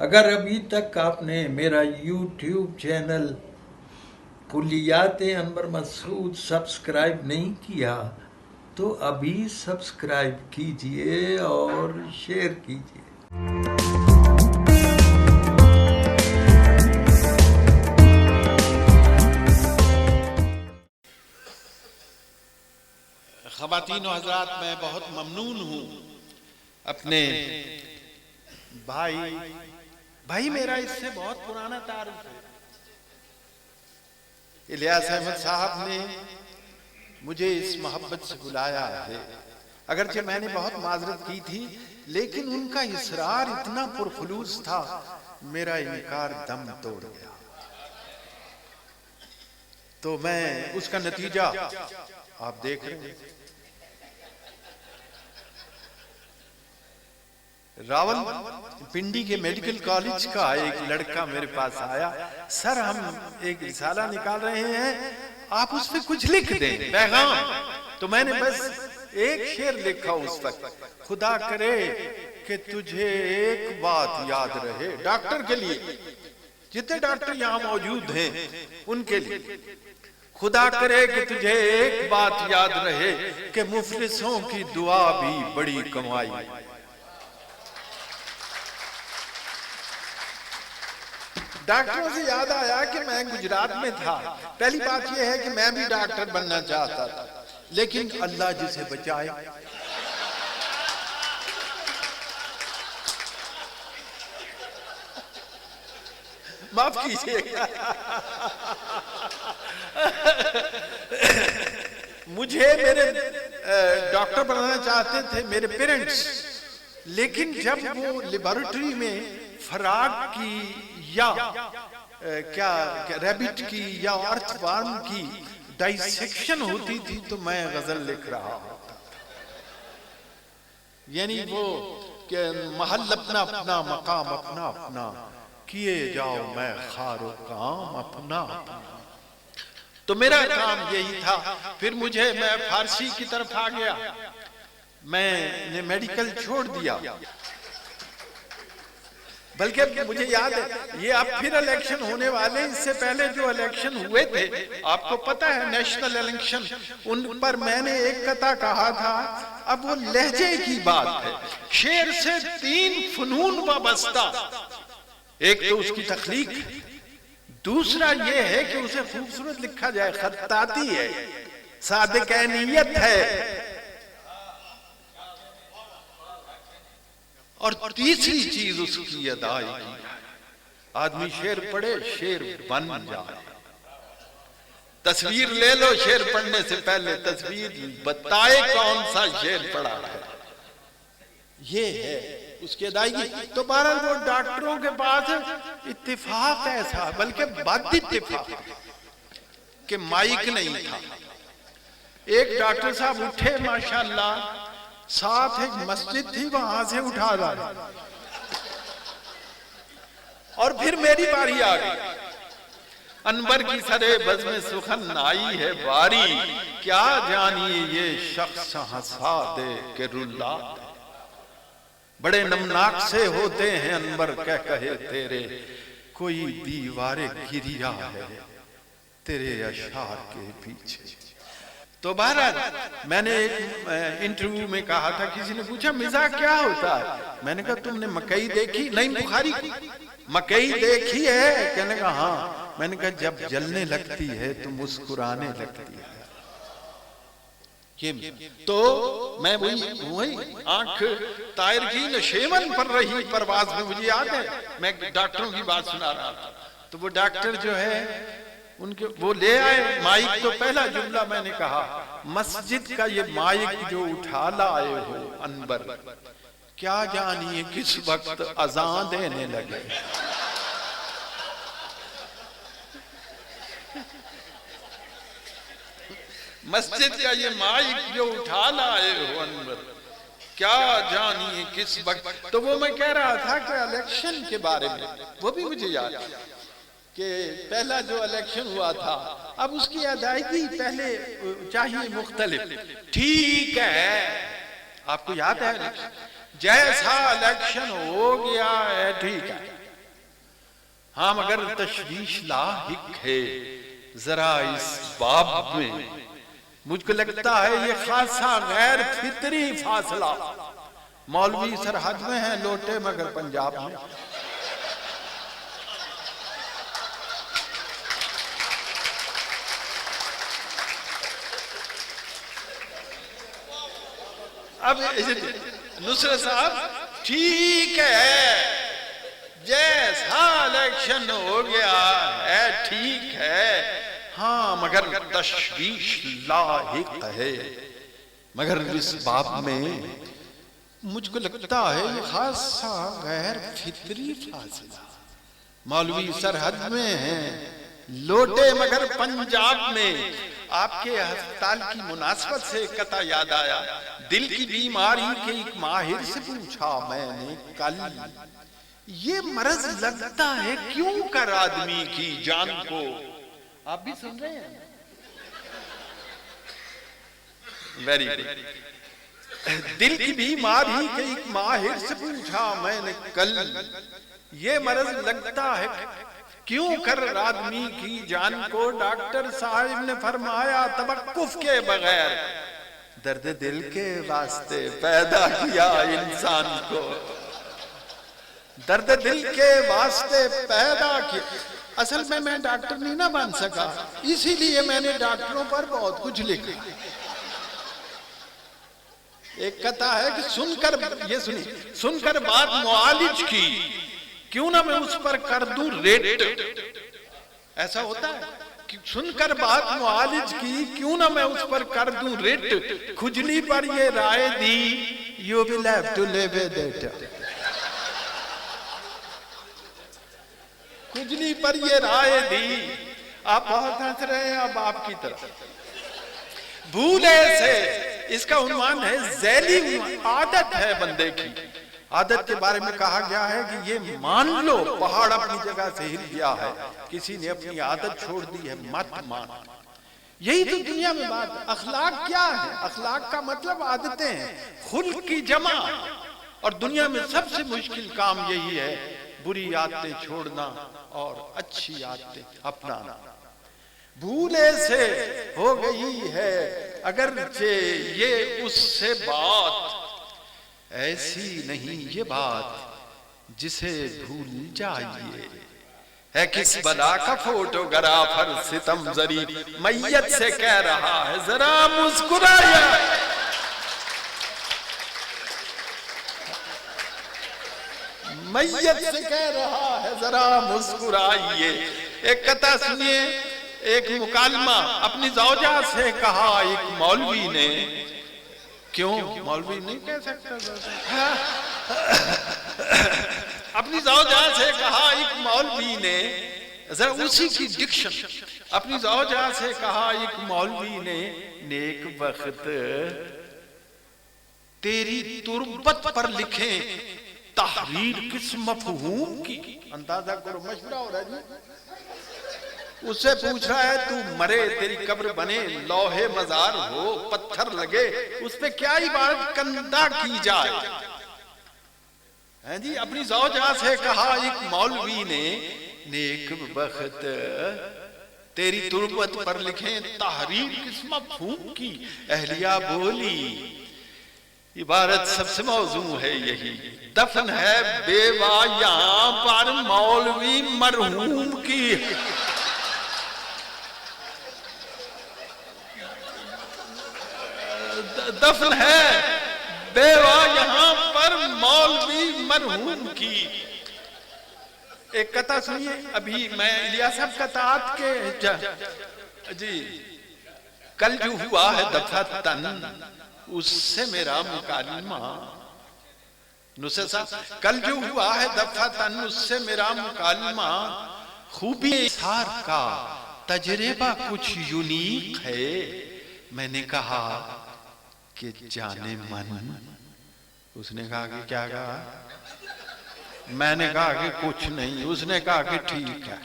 اگر ابھی تک آپ نے میرا یوٹیوب چینل کلیات انور مسعود سبسکرائب نہیں کیا تو ابھی سبسکرائب کیجئے اور شیئر کیجئے۔ خواتین و حضرات، میں بہت ممنون ہوں اپنے بھائی میرا اس سے بہت پرانا تعارف ہے، الیاس احمد صاحب نے مجھے اس محبت سے بلایا ہے۔ اگرچہ میں نے بہت معذرت کی تھی لیکن ان کا اصرار اتنا پرخلوص تھا، میرا انکار دم توڑ گیا۔ تو میں اس کا نتیجہ آپ دیکھ رہے ہیں۔ راول پنڈی کے میڈیکل کالج کا ایک لڑکا میرے پاس آیا، سر ہم ایک رسالہ نکال رہے ہیں، آپ اس پہ کچھ لکھ دیں پیغام۔ تو میں نے بس ایک شعر لکھا اس وقت، خدا کرے کہ تجھے ایک بات یاد رہے، ڈاکٹر کے لیے، جتنے ڈاکٹر یہاں موجود ہیں ان کے لیے، خدا کرے کہ تجھے ایک بات یاد رہے کہ مفلسوں کی دعا بھی بڑی کمائی۔ ڈاکٹروں سے یاد آیا کہ میں گجرات میں تھا، پہلی بات یہ ہے کہ میں بھی ڈاکٹر بننا چاہتا تھا لیکن اللہ جسے بچائے۔ معاف کیجئے گا، مجھے میرے ڈاکٹر بنانا چاہتے تھے میرے پیرنٹس، لیکن جب وہ لیبارٹری میں فراگ کی یا ریبٹ کی یا ارتھ وارم کی ڈائسیکشن ہوتی تھی تو میں غزل لکھ رہا ہوتا تھا، یعنی وہ کہ محل اپنا اپنا مقام اپنا اپنا، کیے جاؤ میں خار و کام اپنا اپنا۔ تو میرا کام یہی تھا۔ پھر میں فارسی کی طرف آ گیا، میں نے میڈیکل چھوڑ دیا، بلکہ مجھے یاد ہے یہ اب پھر الیکشن ہونے والے، اس سے پہلے جو الیکشن ہوئے تھے آپ کو پتہ ہے نیشنل الیکشن، ان پر میں نے ایک قطعہ کہا تھا، اب وہ لہجے کی بات ہے، شعر سے 3 فنون وابستہ، ایک تو اس کی تخلیق، دوسرا یہ ہے کہ اسے خوبصورت لکھا جائے، خطاطی ہے، صادقانیت ہے، اور تیسری چیز اس کی ادائیگی ہے۔ آدمی شعر پڑھے شعر بن جائے، تصویر لے لو شعر پڑھنے سے پہلے تصویر بتائے کون سا شعر پڑھا ہے، یہ ہے اس کی ادائیگی۔ تو بہرحال وہ ڈاکٹروں کے پاس اتفاق ایسا، بلکہ بد اتفاق کہ مائک نہیں تھا۔ ایک ڈاکٹر صاحب اٹھے ماشاءاللہ، ساتھ ایک مسجد تھی وہاں سے اٹھا لایا، اور پھر میری باری آ گئی، انور کی سرے بزم سخن آئی ہے باری، کیا جانیے یہ شخص ہنسا دے کہ رلا دے، بڑے نمناک سے ہوتے ہیں انور کہہ کہے تیرے، کوئی دیوار گریا ہے تیرے اشعار کے پیچھے۔ تو بہرحال میں نے ایک انٹرویو میں کہا تھا، کسی نے پوچھا مزاح کیا ہوتا ہے، میں نے کہا تم نے مکئی دیکھی؟ نہیں بخاری کی مکئی دیکھی ہے؟ کہنے کہا ہاں۔ میں نے کہا جب جلنے لگتی ہے تو مسکرانے لگتی ہے۔ تو میں وہی آنکھ طائر کی نشیمن پر رہی پرواز میں، مجھے یاد ہے میں ڈاکٹروں کی بات سنا رہا تھا، تو وہ ڈاکٹر جو ہے ان کے وہ لے آئے مائک، تو پہلا جملہ میں نے کہا، مسجد کا یہ مائک جو اٹھا لائے ہو انور، کیا جانیے کس وقت اذان دینے لگے۔ مسجد کا یہ مائک جو اٹھا لائے ہو انور، کیا جانیے کس وقت۔ تو وہ میں کہہ رہا تھا کہ الیکشن کے بارے میں، وہ بھی مجھے یاد ہے کہ پہلا جو الیکشن ہوا تھا، اب اس کی ادائیگی پہلے چاہیے مختلف، ٹھیک ہے آپ کو یاد ہے جیسا الیکشن ہو گیا ہے ٹھیک ہے، ہاں مگر تشویش لاحق ہے ذرا اس باب میں، مجھ کو لگتا ہے یہ خاصا غیر فطری فاصلہ، مولوی سرحد میں ہیں لوٹے مگر پنجاب میں۔ اب نصرت صاحب ٹھیک ہے، جیسا الیکشن ہو گیا ہے ٹھیک ہے، ہاں مگر تشویش لاحق ہے، مگر اس باب میں مجھ کو لگتا ہے یہ خاصا غیر فطری فاصلہ، مولوی سرحد میں ہیں لوٹے مگر پنجاب میں۔ آپ کے ہسپتال کی مناسبت سے قطع یاد آیا، دل کی بیماری کے ایک ماہر سے پوچھا میں نے کل، یہ مرض لگتا ہے کیوں کر آدمی کی جان کو؟ آپ بھی سن رہے ہیں؟ Very good. دل کی بیماری کے ایک ماہر سے پوچھا میں نے کل، یہ مرض لگتا ہے کیوں کر آدمی کی جان کو؟ ڈاکٹر صاحب نے فرمایا توقف کے بغیر درد دل کے واسطے پیدا کیا انسان کو، درد دل کے واسطے پیدا کیا۔ اصل میں ڈاکٹر نہیں نہ بن سکا، اسی لیے میں نے ڈاکٹروں پر بہت کچھ لکھا۔ ایک کہتا ہے کہ سن کر بات معالج کی، کیوں نہ میں اس پر کر دوں ریٹ۔ ایسا ہوتا ہے کہ سن کر بات معالج کی، کیوں نہ میں اس پر کر دوں ریٹ، کھجلی پر یہ رائے دی you will have to live with it۔ کھجلی پر یہ رائے دی، آپ بہت ہنس رہے ہیں اب آپ کی طرف۔ بھولے سے اس کا عنوان ہے ذیلی عادت ہے بندے کی۔ عادت کے بارے میں کہا گیا ہے کہ یہ مان لو پہاڑ اپنی جگہ سے ہل گیا ہے، کسی نے اپنی عادت چھوڑ دی ہے مت مان۔ یہی تو دنیا میں بات ہے۔ اخلاق کیا ہے؟ اخلاق کا مطلب عادتیں ہیں، خلق کی جمع، اور دنیا میں سب سے مشکل کام یہی ہے، بری عادتیں چھوڑنا اور اچھی عادتیں اپنانا۔ بھولے سے ہو گئی ہے اگرچہ یہ اس سے بات، ایسی نہیں یہ بات جسے بھول جائیے۔ ہے کس بلا کا فوٹوگرافر ستم زری، میت سے کہہ رہا ہے ذرا مسکرائیے۔ میت سے کہہ رہا ہے ذرا مسکرائیے۔ ایک قطعہ سنیے، ایک مکالمہ اپنی زوجہ سے کہا ایک مولوی نے، کیوں مولوی نہیں کہہ سکتا، اپنی زوجہ سے کہا ایک مولوی نے، ذرا اسی کی ڈکشن، اپنی زوجہ سے کہا ایک مولوی نے، نیک وقت تیری تربت پر لکھیں تحریر کس مفہوم کی۔ اندازہ کرو مشورہ ہو رہا ہے جی، اس سے پوچھ رہا ہے تو مرے تیری قبر بنے، لوہے مزار ہو پتھر لگے، اس پہ کیا عبارت کندہ کی جائے۔ جی اپنی زوجہ سے کہا ایک مولوی نے، نیک بخت تیری تربت پر لکھیں تحریر کس مفہوم کی۔ اہلیہ بولی عبارت سب سے موزوں ہے یہی، دفن ہے بیوہ یہاں پر مولوی مرحوم کی۔ دفن ہے بیوہ یہاں پر مولوی مرحوم کی۔ ایک قطعہ سنیے، ابھی میں الیاس صاحب قطعات کے جی، کل جو ہوا ہے دفعتن اس سے میرا مکالمہ، نصرت صاحب کل جو ہوا ہے دفعتن اس سے میرا مکالمہ، خوبی اثار کا تجربہ کچھ یونیک ہے۔ میں نے کہا کہ جانے من، اس نے کہا کہ کیا کہا؟ میں نے کہا کہ کچھ نہیں، اس نے کہا کہ ٹھیک ہے۔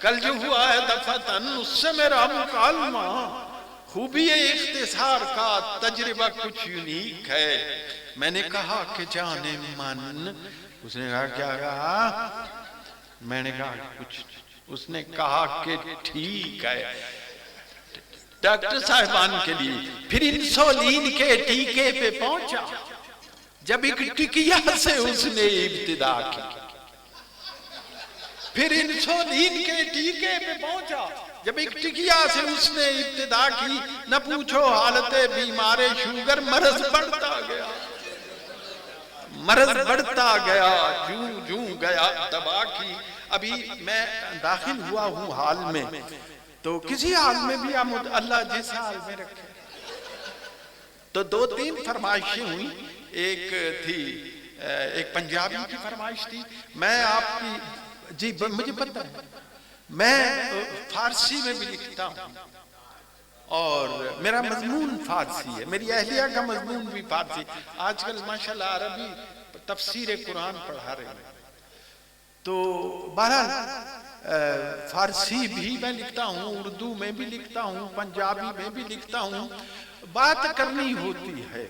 کل جو ہوا ہے دفعتن اس سے میرا مکالمہ، خوبی اختصار کا تجربہ کچھ یونیک ہے. میں نے کہا کہ جانے من. اس نے کہا کیا کہا؟ میں نے کہا کچھ. اس نے کہا کہ ٹھیک ہے. ڈاکٹر صاحبان کے لیے پھر انسولین کے ٹیکے پہ پہنچا. جب ایک ٹکیا سے اس نے ابتدا کی. پھر انسولین کے ٹیکے پہ پہنچا. جب ایک ٹکیا سے اس نے ابتدا کی، نہ پوچھو حالت بیمار شوگر، مرض بڑھتا گیا، مرض بڑھتا گیا، جوں گیا دوا کی. ابھی میں داخل ہوا ہوں حال میں، تو کسی حال میں بھی اللہ جس حال میں رکھے. تو 2-3 فرمائشیں ہوئی. ایک تھی، ایک پنجابی کی فرمائش تھی. میں آپ کی، جی مجھے پتہ ہے، میں فارسی میں بھی لکھتا ہوں اور میرا مضمون فارسی ہے. میری اہلیہ کا مضمون بھی فارسی. آج کل ماشاءاللہ عربی تفسیر قرآن پڑھا رہے ہیں. تو بہرحال فارسی بھی میں لکھتا ہوں، اردو میں بھی لکھتا ہوں، پنجابی میں بھی لکھتا ہوں. بات کرنی ہوتی ہے،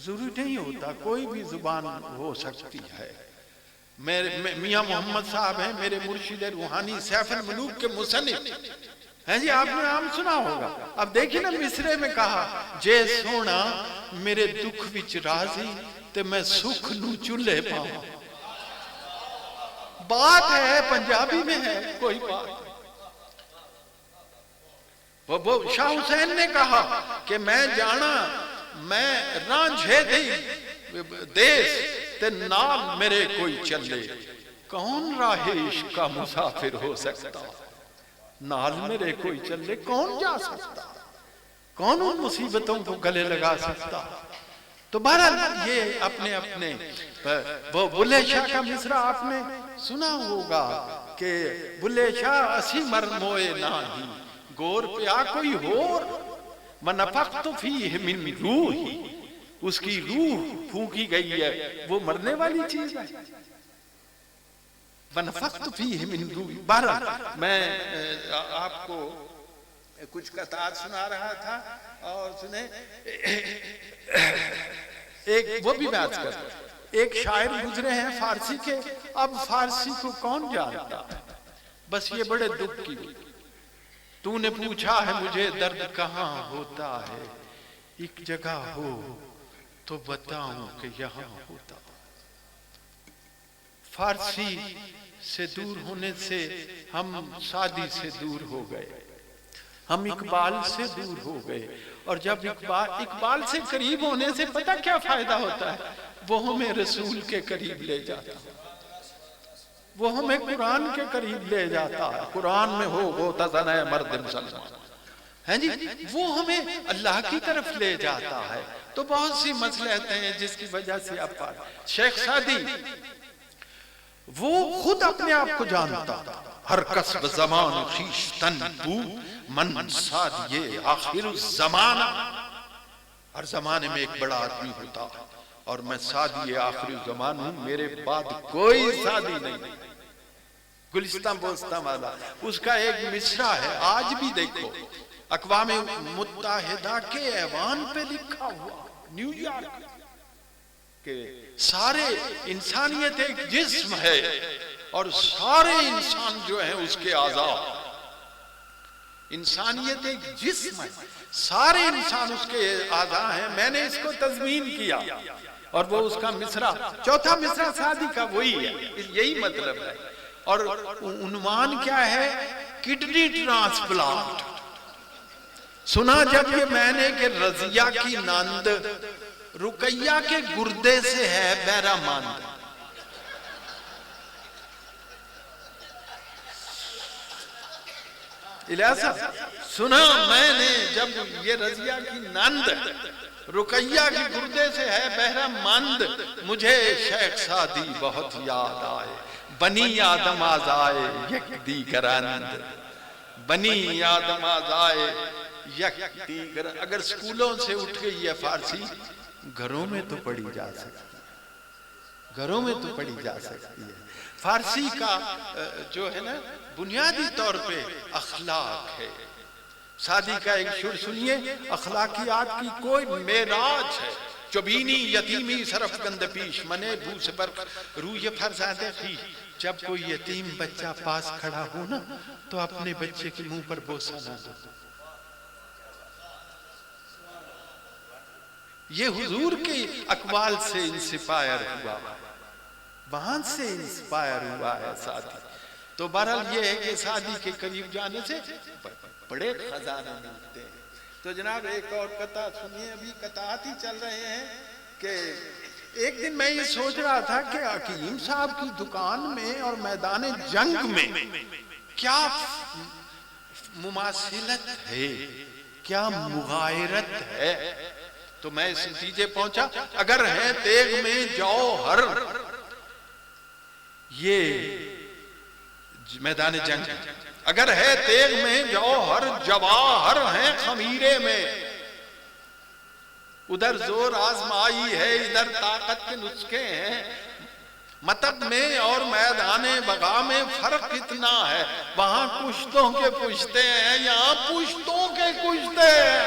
ضروری نہیں ہوتا کوئی بھی زبان ہو سکتی ہے. میاں محمد صاحب ہیں میرے مرشد روحانی، سیف الملوک کے مصنف ہیں. جی آپ نے نام سنا ہوگا. اب دیکھیں نا مصرے میں کہا، جے سونا میرے دکھ وچ راضی تے میں سکھ نو چولہے پاؤں. بات ہے پنجابی میں ہے، کوئی بات. وہ شاہ حسین نے کہا کہ میں جانا، میں رانجھے دی دیس تے نال میرے کوئی چلے. کون راہ عشق کا مسافر ہو سکتا؟ نال میرے کوئی چلے کون جا سکتا؟ کون ان مصیبتوں کو گلے لگا سکتا؟ تو بہرحال یہ اپنے وہ بلے شاہ کا مصرع آپ نے سنا ہوگا کہ بلے شاہ اسی مر موئے ناہی، گور پیا کوئی ہور، وَنَفَخْتُ فِيهِ مِن رُوحِ. اس کی روح پھونکی گئی ہے، وہ مرنے والی چیز ہے. وَنَفَخْتُ فِيهِ مِن رُوحِ. بہرحال میں آپ کو کچھ قطعات سنا رہا تھا اور سنیں ایک وہ بھی بات کرتا. ایک شاعر گزرے ہیں فارسی کے. اب فارسی کو کون جانتا ہے؟ بس یہ بڑے دکھ کی. تو نے پوچھا ہے مجھے درد کہاں ہوتا ہے، ایک جگہ ہو تو بتاؤں کہ یہاں ہوتا. فارسی سے دور ہونے سے ہم سعدی سے دور ہو گئے، ہم اقبال سے دور ہو گئے. اور جب اقبال سے قریب ہونے سے پتہ کیا فائدہ ہوتا ہے؟ وہ ہمیں رسول کے قریب لے جاتا ہے، وہ ہمیں قرآن کے قریب لے جاتا ہے. قرآن میں ہو تزن مرد مسلمان ہیں جی، وہ ہمیں اللہ کی طرف لے جاتا ہے. تو بہت سی مصلحتیں ہیں جس کی وجہ سے اب شیخ سعدی وہ خود اپنے آپ کو جانتا تھا. ہر کسب زمان خویشتن بو من سعدی آخر الزمان. ہر زمانے میں ایک بڑا آدمی ہوتا اور میں سعدی آخر الزمان ہوں، میرے بعد کوئی سعدی نہیں. گلستان بوستان والا اس کا ایک مصرع ہے، آج بھی دیکھو اقوام متحدہ کے ایوان پہ لکھا ہوا، نیو یارک، کہ سارے انسانیت ایک جسم ہے اور سارے انسان جو ہیں اس کے اعضاء. انسانیت ایک جسم ہے، سارے انسان اس کے اعضاء ہیں. میں نے اس کو تضمین کیا اور وہ اس کا مصرع، چوتھا مصرع سعدی کا وہی ہے، یہی مطلب ہے. اور عنوان کیا ہے؟ Kidney transplant. سنا جب یہ میں نے کہ رضیہ کی ناند رقیہ کے گردے سے ہے بہرہ ماند. الیاسا سنا میں نے جب یہ رضیہ کی ناند رقیہ کی گردے سے ہے بہرہ ماند، مجھے شیخ سعدی بہت یاد آئے. بنی آدم آزائے یک دیگرند، بنی آدم آزائے یک دیگرند. اگر سکولوں سے اٹھ گئی ہے فارسی، گھروں میں تو پڑھی جا سکتی، گھروں میں تو پڑھی جا سکتی ہے. فارسی کا جو ہے نا بنیادی طور پہ اخلاق ہے. سعدی کا ایک شعر سنیے، اخلاقیات کی کوئی معراج ہے، چوبینی یتیمی صرف گند پیش، منے بوس پر روی فرزاد خویش۔ جب کوئی یتیم بچہ پاس کھڑا ہو نا تو اپنے بچے کے منہ پر بوسہ نہ دو۔ یہ حضور کے اقوال سے انسپائر ہوا، وہاں سے انسپائر ہوا ہے سعدی۔ تو بہرحال یہ ہے کہ سعدی کے قریب جانے سے بڑے خزانے ملتے ہیں۔ تو جناب ایک اور قطعہ سنیے، ابھی قطعات ہی چل رہے ہیں کہ ایک دن میں یہ سوچ رہا تھا کہ حکیم صاحب کی دکان میں اور میدان جنگ میں کیا مماثلت ہے، کیا مغایرت ہے۔ تو میں اس نتیجے پہنچا، اگر ہے تیغ میں جوہر، یہ میدان جنگ، اگر ہے تیغ میں جوہر، جواہر ہیں خمیرے میں، ادھر زور آزمائی ہے، ادھر طاقت کے نسخے ہیں۔ مطب میں اور میدان بغا میں فرق اتنا ہے، وہاں پشتوں کے پشتے ہیں، یہاں پشتوں کے کشتے ہیں۔